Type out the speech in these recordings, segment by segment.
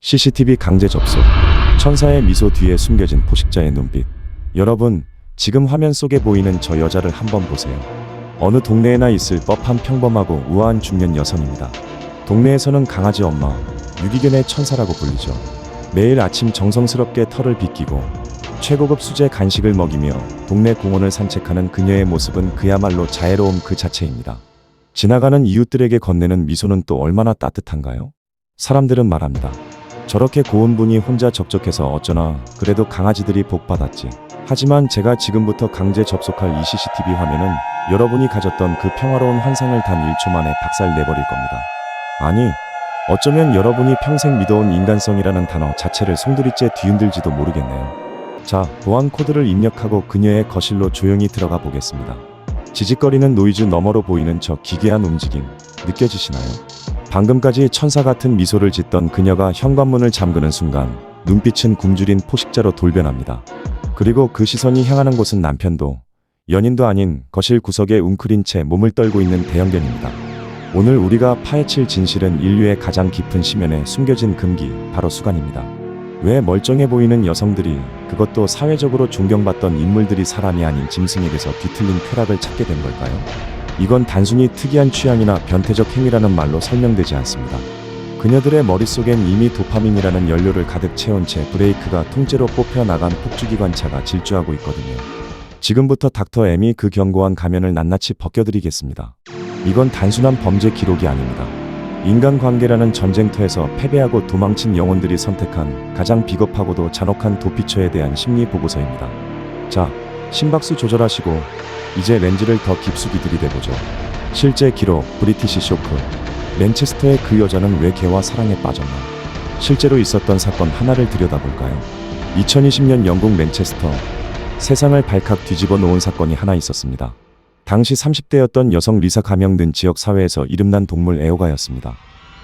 CCTV 강제 접속. 천사의 미소 뒤에 숨겨진 포식자의 눈빛. 여러분, 지금 화면 속에 보이는 저 여자를 한번 보세요. 어느 동네에나 있을 법한 평범하고 우아한 중년 여성입니다. 동네에서는 강아지 엄마, 유기견의 천사라고 불리죠. 매일 아침 정성스럽게 털을 빗기고 최고급 수제 간식을 먹이며 동네 공원을 산책하는 그녀의 모습은 그야말로 자애로움 그 자체입니다. 지나가는 이웃들에게 건네는 미소는 또 얼마나 따뜻한가요? 사람들은 말합니다. 저렇게 고운 분이 혼자 적적해서 어쩌나 그래도 강아지들이 복받았지. 하지만 제가 지금부터 강제 접속할 이 CCTV 화면은 여러분이 가졌던 그 평화로운 환상을 단 1초 만에 박살내버릴 겁니다. 아니, 어쩌면 여러분이 평생 믿어온 인간성이라는 단어 자체를 송두리째 뒤흔들지도 모르겠네요. 자, 보안 코드를 입력하고 그녀의 거실로 조용히 들어가 보겠습니다. 지직거리는 노이즈 너머로 보이는 저 기괴한 움직임, 느껴지시나요? 방금까지 천사 같은 미소를 짓던 그녀가 현관문을 잠그는 순간 눈빛은 굶주린 포식자로 돌변합니다. 그리고 그 시선이 향하는 곳은 남편도 연인도 아닌 거실 구석에 웅크린 채 몸을 떨고 있는 대형견입니다. 오늘 우리가 파헤칠 진실은 인류의 가장 깊은 심연에 숨겨진 금기, 바로 수간입니다. 왜 멀쩡해 보이는 여성들이, 그것도 사회적으로 존경받던 인물들이 사람이 아닌 짐승에게서 뒤틀린 쾌락을 찾게 된 걸까요? 이건 단순히 특이한 취향이나 변태적 행위라는 말로 설명되지 않습니다. 그녀들의 머릿속엔 이미 도파민이라는 연료를 가득 채운 채 브레이크가 통째로 뽑혀나간 폭주기관차가 질주하고 있거든요. 지금부터 닥터 M이 그 견고한 가면을 낱낱이 벗겨드리겠습니다. 이건 단순한 범죄 기록이 아닙니다. 인간관계라는 전쟁터에서 패배하고 도망친 영혼들이 선택한 가장 비겁하고도 잔혹한 도피처에 대한 심리 보고서입니다. 자, 심박수 조절하시고 이제 렌즈를 더 깊숙이 들이대보죠. 실제 기록, 브리티시 쇼크. 맨체스터의 그 여자는 왜 개와 사랑에 빠졌나? 실제로 있었던 사건 하나를 들여다볼까요? 2020년 영국 맨체스터. 세상을 발칵 뒤집어 놓은 사건이 하나 있었습니다. 당시 30대였던 여성 리사 가명든 지역 사회에서 이름난 동물 애호가였습니다.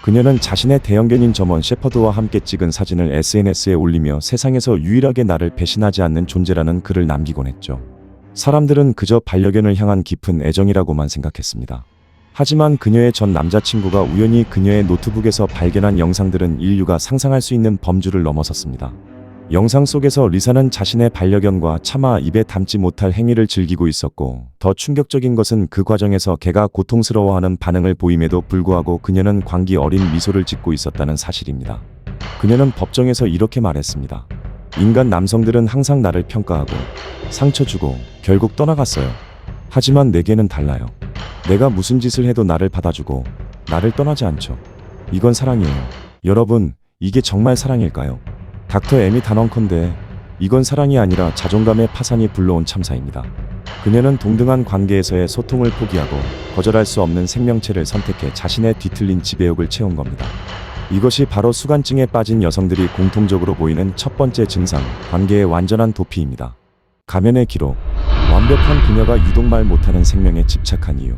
그녀는 자신의 대형견인 저먼 셰퍼드와 함께 찍은 사진을 SNS에 올리며 세상에서 유일하게 나를 배신하지 않는 존재라는 글을 남기곤 했죠. 사람들은 그저 반려견을 향한 깊은 애정이라고만 생각했습니다. 하지만 그녀의 전 남자친구가 우연히 그녀의 노트북에서 발견한 영상들은 인류가 상상할 수 있는 범주를 넘어섰습니다. 영상 속에서 리사는 자신의 반려견과 차마 입에 담지 못할 행위를 즐기고 있었고, 더 충격적인 것은 그 과정에서 개가 고통스러워하는 반응을 보임에도 불구하고 그녀는 광기 어린 미소를 짓고 있었다는 사실입니다. 그녀는 법정에서 이렇게 말했습니다. 인간 남성들은 항상 나를 평가하고 상처 주고 결국 떠나갔어요. 하지만 내게는 달라요. 내가 무슨 짓을 해도 나를 받아주고 나를 떠나지 않죠. 이건 사랑이에요. 여러분, 이게 정말 사랑일까요? 닥터 M이 단언컨대 이건 사랑이 아니라 자존감의 파산이 불러온 참사입니다. 그녀는 동등한 관계에서의 소통을 포기하고 거절할 수 없는 생명체를 선택해 자신의 뒤틀린 지배욕을 채운 겁니다. 이것이 바로 수간증에 빠진 여성들이 공통적으로 보이는 첫 번째 증상, 관계의 완전한 도피입니다. 가면의 기록. 완벽한 그녀가 유독 말 못하는 생명에 집착한 이유.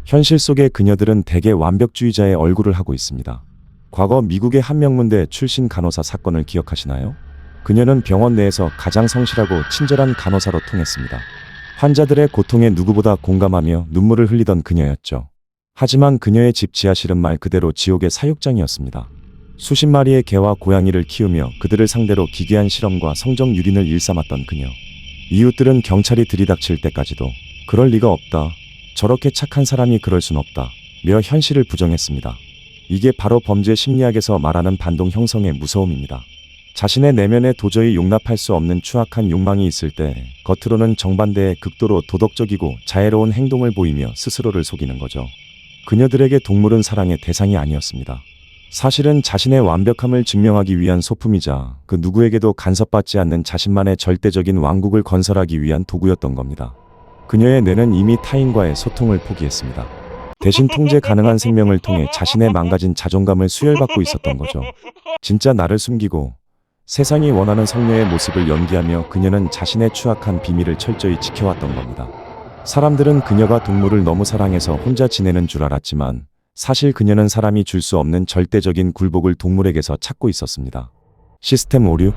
현실 속의 그녀들은 대개 완벽주의자의 얼굴을 하고 있습니다. 과거 미국의 한 명문대 출신 간호사 사건을 기억하시나요? 그녀는 병원 내에서 가장 성실하고 친절한 간호사로 통했습니다. 환자들의 고통에 누구보다 공감하며 눈물을 흘리던 그녀였죠. 하지만 그녀의 집 지하실은 말 그대로 지옥의 사육장이었습니다. 수십 마리의 개와 고양이를 키우며 그들을 상대로 기괴한 실험과 성적 유린을 일삼았던 그녀. 이웃들은 경찰이 들이닥칠 때까지도 그럴 리가 없다, 저렇게 착한 사람이 그럴 순 없다 며 현실을 부정했습니다. 이게 바로 범죄 심리학에서 말하는 반동 형성의 무서움입니다. 자신의 내면에 도저히 용납할 수 없는 추악한 욕망이 있을 때 겉으로는 정반대의 극도로 도덕적이고 자애로운 행동을 보이며 스스로를 속이는 거죠. 그녀들에게 동물은 사랑의 대상이 아니었습니다. 사실은 자신의 완벽함을 증명하기 위한 소품이자 그 누구에게도 간섭받지 않는 자신만의 절대적인 왕국을 건설하기 위한 도구였던 겁니다. 그녀의 뇌는 이미 타인과의 소통을 포기했습니다. 대신 통제 가능한 생명을 통해 자신의 망가진 자존감을 수혈받고 있었던 거죠. 진짜 나를 숨기고 세상이 원하는 성녀의 모습을 연기하며 그녀는 자신의 추악한 비밀을 철저히 지켜왔던 겁니다. 사람들은 그녀가 동물을 너무 사랑해서 혼자 지내는 줄 알았지만 사실 그녀는 사람이 줄 수 없는 절대적인 굴복을 동물에게서 찾고 있었습니다. 시스템 오류?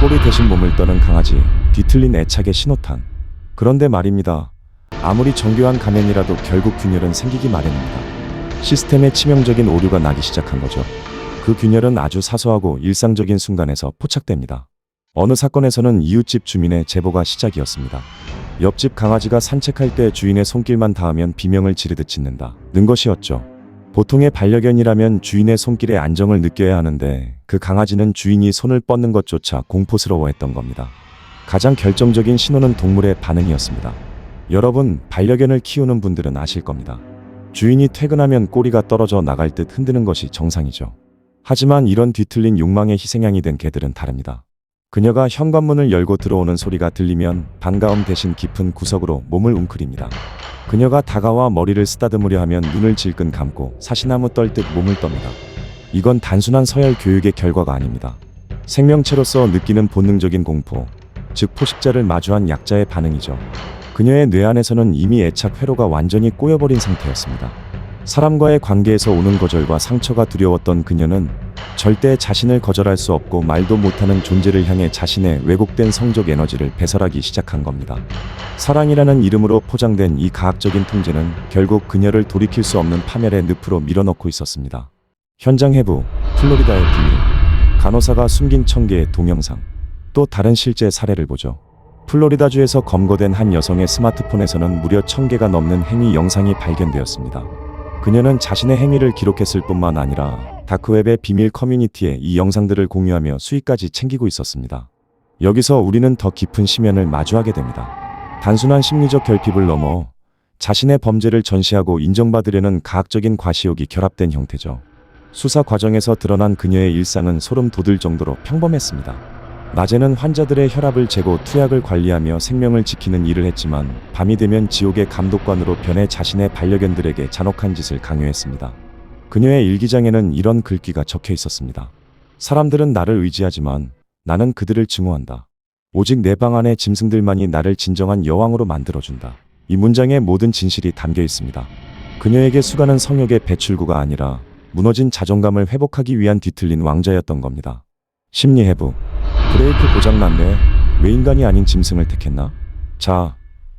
꼬리 대신 몸을 떠는 강아지, 뒤틀린 애착의 신호탄. 그런데 말입니다. 아무리 정교한 가면이라도 결국 균열은 생기기 마련입니다. 시스템에 치명적인 오류가 나기 시작한 거죠. 그 균열은 아주 사소하고 일상적인 순간에서 포착됩니다. 어느 사건에서는 이웃집 주민의 제보가 시작이었습니다. 옆집 강아지가 산책할 때 주인의 손길만 닿으면 비명을 지르듯 짖는다 는 것이었죠. 보통의 반려견이라면 주인의 손길에 안정을 느껴야 하는데 그 강아지는 주인이 손을 뻗는 것조차 공포스러워했던 겁니다. 가장 결정적인 신호는 동물의 반응이었습니다. 여러분, 반려견을 키우는 분들은 아실 겁니다. 주인이 퇴근하면 꼬리가 떨어져 나갈 듯 흔드는 것이 정상이죠. 하지만 이런 뒤틀린 욕망의 희생양이 된 개들은 다릅니다. 그녀가 현관문을 열고 들어오는 소리가 들리면 반가움 대신 깊은 구석으로 몸을 웅크립니다. 그녀가 다가와 머리를 쓰다듬으려 하면 눈을 질끈 감고 사시나무 떨듯 몸을 떱니다. 이건 단순한 서열 교육의 결과가 아닙니다. 생명체로서 느끼는 본능적인 공포, 즉 포식자를 마주한 약자의 반응이죠. 그녀의 뇌 안에서는 이미 애착 회로가 완전히 꼬여버린 상태였습니다. 사람과의 관계에서 오는 거절과 상처가 두려웠던 그녀는 절대 자신을 거절할 수 없고 말도 못하는 존재를 향해 자신의 왜곡된 성적 에너지를 배설하기 시작한 겁니다. 사랑이라는 이름으로 포장된 이 가학적인 통제는 결국 그녀를 돌이킬 수 없는 파멸의 늪으로 밀어넣고 있었습니다. 현장 해부, 플로리다의 비밀, 간호사가 숨긴 1000개의 동영상. 또 다른 실제 사례를 보죠. 플로리다주에서 검거된 한 여성의 스마트폰에서는 무려 1000개가 넘는 행위 영상이 발견되었습니다. 그녀는 자신의 행위를 기록했을 뿐만 아니라 다크웹의 비밀 커뮤니티에 이 영상들을 공유하며 수익까지 챙기고 있었습니다. 여기서 우리는 더 깊은 심연을 마주하게 됩니다. 단순한 심리적 결핍을 넘어 자신의 범죄를 전시하고 인정받으려는 가학적인 과시욕이 결합된 형태죠. 수사 과정에서 드러난 그녀의 일상은 소름 돋을 정도로 평범했습니다. 낮에는 환자들의 혈압을 재고 투약을 관리하며 생명을 지키는 일을 했지만 밤이 되면 지옥의 감독관으로 변해 자신의 반려견들에게 잔혹한 짓을 강요했습니다. 그녀의 일기장에는 이런 글귀가 적혀 있었습니다. 사람들은 나를 의지하지만 나는 그들을 증오한다. 오직 내 방 안의 짐승들만이 나를 진정한 여왕으로 만들어준다. 이 문장에 모든 진실이 담겨 있습니다. 그녀에게 수가는 성욕의 배출구가 아니라 무너진 자존감을 회복하기 위한 뒤틀린 왕자였던 겁니다. 심리 해부. 브레이크 고장났네. 왜 인간이 아닌 짐승을 택했나? 자,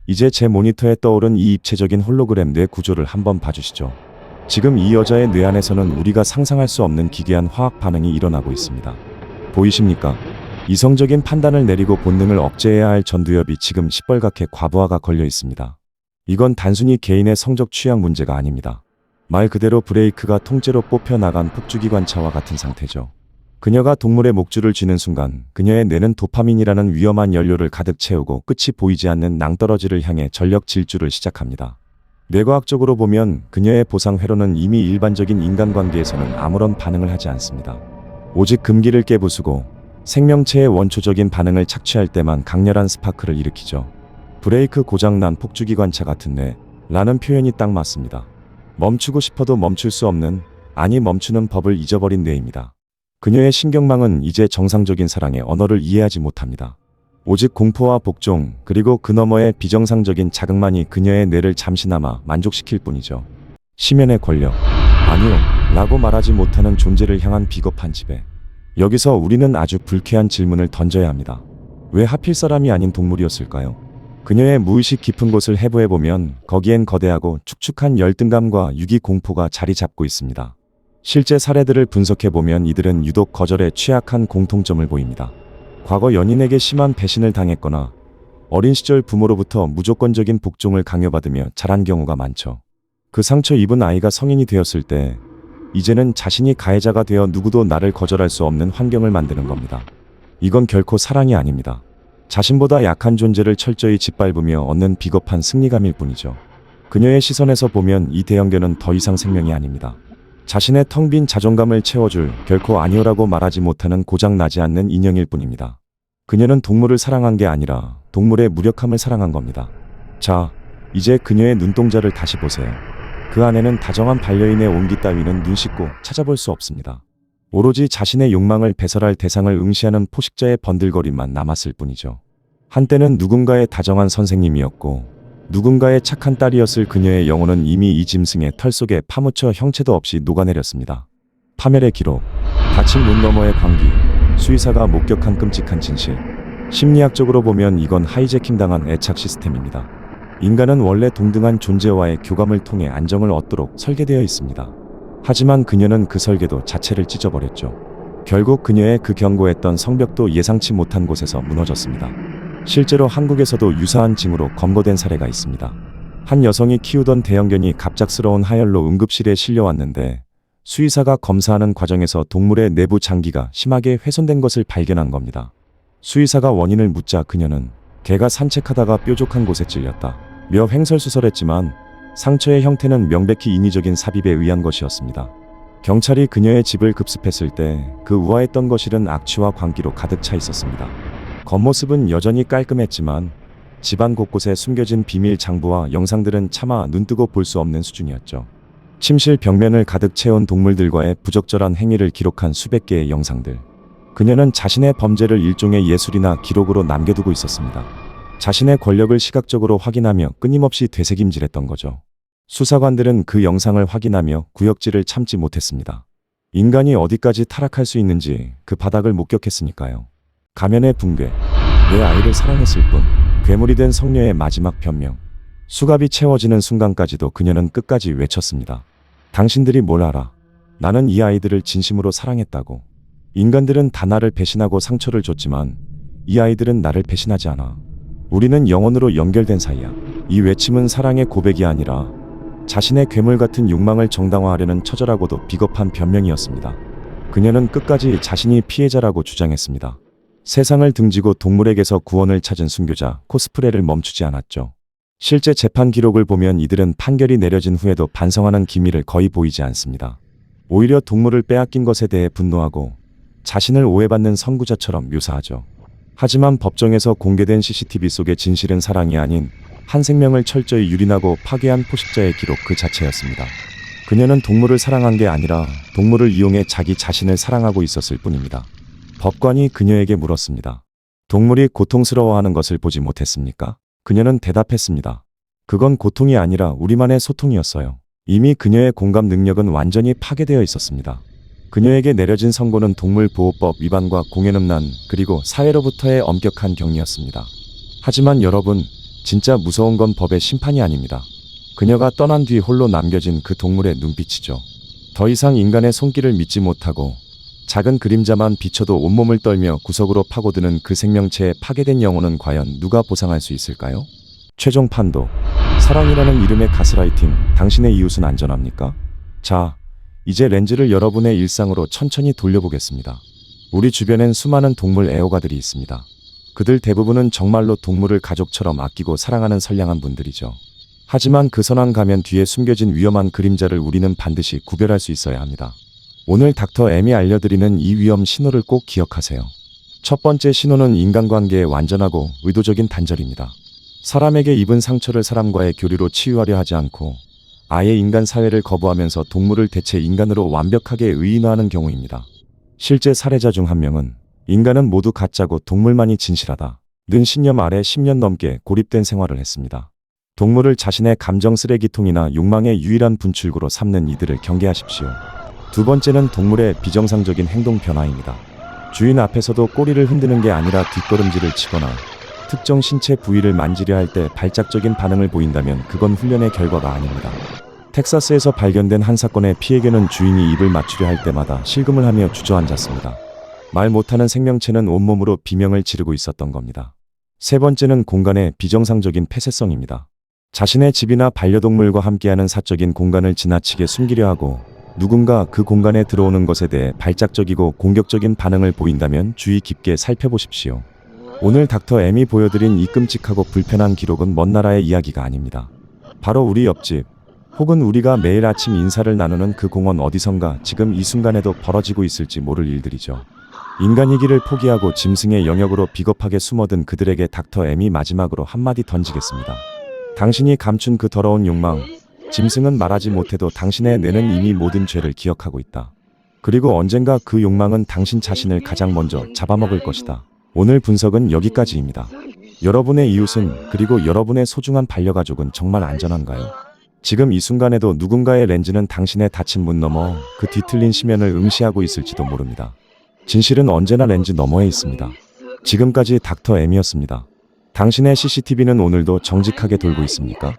이제 제 모니터에 떠오른 이 입체적인 홀로그램 뇌 구조를 한번 봐주시죠. 지금 이 여자의 뇌 안에서는 우리가 상상할 수 없는 기괴한 화학 반응이 일어나고 있습니다. 보이십니까? 이성적인 판단을 내리고 본능을 억제해야 할 전두엽이 지금 시뻘겋게 과부하가 걸려 있습니다. 이건 단순히 개인의 성적 취향 문제가 아닙니다. 말 그대로 브레이크가 통째로 뽑혀 나간 폭주기관차와 같은 상태죠. 그녀가 동물의 목줄을 쥐는 순간 그녀의 뇌는 도파민이라는 위험한 연료를 가득 채우고 끝이 보이지 않는 낭떠러지를 향해 전력 질주를 시작합니다. 뇌과학적으로 보면 그녀의 보상 회로는 이미 일반적인 인간관계에서는 아무런 반응을 하지 않습니다. 오직 금기를 깨부수고 생명체의 원초적인 반응을 착취할 때만 강렬한 스파크를 일으키죠. 브레이크 고장난 폭주기관차 같은 뇌라는 표현이 딱 맞습니다. 멈추고 싶어도 멈출 수 없는, 아니 멈추는 법을 잊어버린 뇌입니다. 그녀의 신경망은 이제 정상적인 사랑의 언어를 이해하지 못합니다. 오직 공포와 복종, 그리고 그 너머의 비정상적인 자극만이 그녀의 뇌를 잠시나마 만족시킬 뿐이죠. 심연의 권력, 아니요 라고 말하지 못하는 존재를 향한 비겁한 지배. 여기서 우리는 아주 불쾌한 질문을 던져야 합니다. 왜 하필 사람이 아닌 동물이었을까요? 그녀의 무의식 깊은 곳을 해부해보면 거기엔 거대하고 축축한 열등감과 유기 공포가 자리 잡고 있습니다. 실제 사례들을 분석해보면 이들은 유독 거절에 취약한 공통점을 보입니다. 과거 연인에게 심한 배신을 당했거나 어린 시절 부모로부터 무조건적인 복종을 강요받으며 자란 경우가 많죠. 그 상처 입은 아이가 성인이 되었을 때 이제는 자신이 가해자가 되어 누구도 나를 거절할 수 없는 환경을 만드는 겁니다. 이건 결코 사랑이 아닙니다. 자신보다 약한 존재를 철저히 짓밟으며 얻는 비겁한 승리감일 뿐이죠. 그녀의 시선에서 보면 이 대형견은 더 이상 생명이 아닙니다. 자신의 텅 빈 자존감을 채워줄, 결코 아니오라고 말하지 못하는 고장나지 않는 인형일 뿐입니다. 그녀는 동물을 사랑한 게 아니라 동물의 무력함을 사랑한 겁니다. 자, 이제 그녀의 눈동자를 다시 보세요. 그 안에는 다정한 반려인의 온기 따위는 눈 씻고 찾아볼 수 없습니다. 오로지 자신의 욕망을 배설할 대상을 응시하는 포식자의 번들거림만 남았을 뿐이죠. 한때는 누군가의 다정한 선생님이었고 누군가의 착한 딸이었을 그녀의 영혼은 이미 이 짐승의 털 속에 파묻혀 형체도 없이 녹아내렸습니다. 파멸의 기록, 닫힌 문 너머의 광기, 수의사가 목격한 끔찍한 진실. 심리학적으로 보면 이건 하이제킹당한 애착 시스템입니다. 인간은 원래 동등한 존재와의 교감을 통해 안정을 얻도록 설계되어 있습니다. 하지만 그녀는 그 설계도 자체를 찢어버렸죠. 결국 그녀의 그 견고했던 성벽도 예상치 못한 곳에서 무너졌습니다. 실제로 한국에서도 유사한 징후로 검거된 사례가 있습니다. 한 여성이 키우던 대형견이 갑작스러운 하열로 응급실에 실려왔는데 수의사가 검사하는 과정에서 동물의 내부 장기가 심하게 훼손된 것을 발견한 겁니다. 수의사가 원인을 묻자 그녀는 개가 산책하다가 뾰족한 곳에 찔렸다 며 횡설수설했지만 상처의 형태는 명백히 인위적인 삽입에 의한 것이었습니다. 경찰이 그녀의 집을 급습했을 때 그 우아했던 거실은 악취와 광기로 가득 차 있었습니다. 겉모습은 여전히 깔끔했지만 집안 곳곳에 숨겨진 비밀 장부와 영상들은 차마 눈뜨고 볼 수 없는 수준이었죠. 침실 벽면을 가득 채운 동물들과의 부적절한 행위를 기록한 수백 개의 영상들. 그녀는 자신의 범죄를 일종의 예술이나 기록으로 남겨두고 있었습니다. 자신의 권력을 시각적으로 확인하며 끊임없이 되새김질했던 거죠. 수사관들은 그 영상을 확인하며 구역질을 참지 못했습니다. 인간이 어디까지 타락할 수 있는지 그 바닥을 목격했으니까요. 가면의 붕괴, 내 아이를 사랑했을 뿐, 괴물이 된 성녀의 마지막 변명. 수갑이 채워지는 순간까지도 그녀는 끝까지 외쳤습니다. 당신들이 뭘 알아? 나는 이 아이들을 진심으로 사랑했다고. 인간들은 다 나를 배신하고 상처를 줬지만 이 아이들은 나를 배신하지 않아. 우리는 영원으로 연결된 사이야. 이 외침은 사랑의 고백이 아니라 자신의 괴물 같은 욕망을 정당화하려는 처절하고도 비겁한 변명이었습니다. 그녀는 끝까지 자신이 피해자라고 주장했습니다. 세상을 등지고 동물에게서 구원을 찾은 순교자 코스프레를 멈추지 않았죠. 실제 재판 기록을 보면 이들은 판결이 내려진 후에도 반성하는 기미를 거의 보이지 않습니다. 오히려 동물을 빼앗긴 것에 대해 분노하고 자신을 오해받는 선구자처럼 묘사하죠. 하지만 법정에서 공개된 CCTV 속의 진실은 사랑이 아닌 한 생명을 철저히 유린하고 파괴한 포식자의 기록 그 자체였습니다. 그녀는 동물을 사랑한 게 아니라 동물을 이용해 자기 자신을 사랑하고 있었을 뿐입니다. 법관이 그녀에게 물었습니다. 동물이 고통스러워하는 것을 보지 못했습니까? 그녀는 대답했습니다. 그건 고통이 아니라 우리만의 소통이었어요. 이미 그녀의 공감 능력은 완전히 파괴되어 있었습니다. 그녀에게 내려진 선고는 동물보호법 위반과 공연음란 그리고 사회로부터의 엄격한 격리였습니다. 하지만 여러분, 진짜 무서운 건 법의 심판이 아닙니다. 그녀가 떠난 뒤 홀로 남겨진 그 동물의 눈빛이죠. 더 이상 인간의 손길을 믿지 못하고 작은 그림자만 비춰도 온몸을 떨며 구석으로 파고드는 그 생명체의 파괴된 영혼은 과연 누가 보상할 수 있을까요? 최종 판도. 사랑이라는 이름의 가스라이팅, 당신의 이웃은 안전합니까? 자, 이제 렌즈를 여러분의 일상으로 천천히 돌려보겠습니다. 우리 주변엔 수많은 동물 애호가들이 있습니다. 그들 대부분은 정말로 동물을 가족처럼 아끼고 사랑하는 선량한 분들이죠. 하지만 그 선한 가면 뒤에 숨겨진 위험한 그림자를 우리는 반드시 구별할 수 있어야 합니다. 오늘 닥터 M이 알려드리는 이 위험 신호를 꼭 기억하세요. 첫 번째 신호는 인간관계의 완전하고 의도적인 단절입니다. 사람에게 입은 상처를 사람과의 교류로 치유하려 하지 않고 아예 인간 사회를 거부하면서 동물을 대체 인간으로 완벽하게 의인화하는 경우입니다. 실제 사례자 중 한 명은 인간은 모두 가짜고 동물만이 진실하다 는 신념 아래 10년 넘게 고립된 생활을 했습니다. 동물을 자신의 감정 쓰레기통이나 욕망의 유일한 분출구로 삼는 이들을 경계하십시오. 두 번째는 동물의 비정상적인 행동 변화입니다. 주인 앞에서도 꼬리를 흔드는 게 아니라 뒷걸음질을 치거나 특정 신체 부위를 만지려 할 때 발작적인 반응을 보인다면 그건 훈련의 결과가 아닙니다. 텍사스에서 발견된 한 사건의 피해견은 주인이 입을 맞추려 할 때마다 실금을 하며 주저앉았습니다. 말 못하는 생명체는 온몸으로 비명을 지르고 있었던 겁니다. 세 번째는 공간의 비정상적인 폐쇄성입니다. 자신의 집이나 반려동물과 함께하는 사적인 공간을 지나치게 숨기려 하고 누군가 그 공간에 들어오는 것에 대해 발작적이고 공격적인 반응을 보인다면 주의 깊게 살펴보십시오. 오늘 닥터 M이 보여드린 이 끔찍하고 불편한 기록은 먼 나라의 이야기가 아닙니다. 바로 우리 옆집, 혹은 우리가 매일 아침 인사를 나누는 그 공원 어디선가 지금 이 순간에도 벌어지고 있을지 모를 일들이죠. 인간이기를 포기하고 짐승의 영역으로 비겁하게 숨어든 그들에게 닥터 M이 마지막으로 한마디 던지겠습니다. 당신이 감춘 그 더러운 욕망, 짐승은 말하지 못해도 당신의 뇌는 이미 모든 죄를 기억하고 있다. 그리고 언젠가 그 욕망은 당신 자신을 가장 먼저 잡아먹을 것이다. 오늘 분석은 여기까지입니다. 여러분의 이웃은 그리고 여러분의 소중한 반려가족은 정말 안전한가요? 지금 이 순간에도 누군가의 렌즈는 당신의 닫힌 문 너머 그 뒤틀린 시면을 응시하고 있을지도 모릅니다. 진실은 언제나 렌즈 너머에 있습니다. 지금까지 닥터 M이었습니다. 당신의 CCTV는 오늘도 정직하게 돌고 있습니까?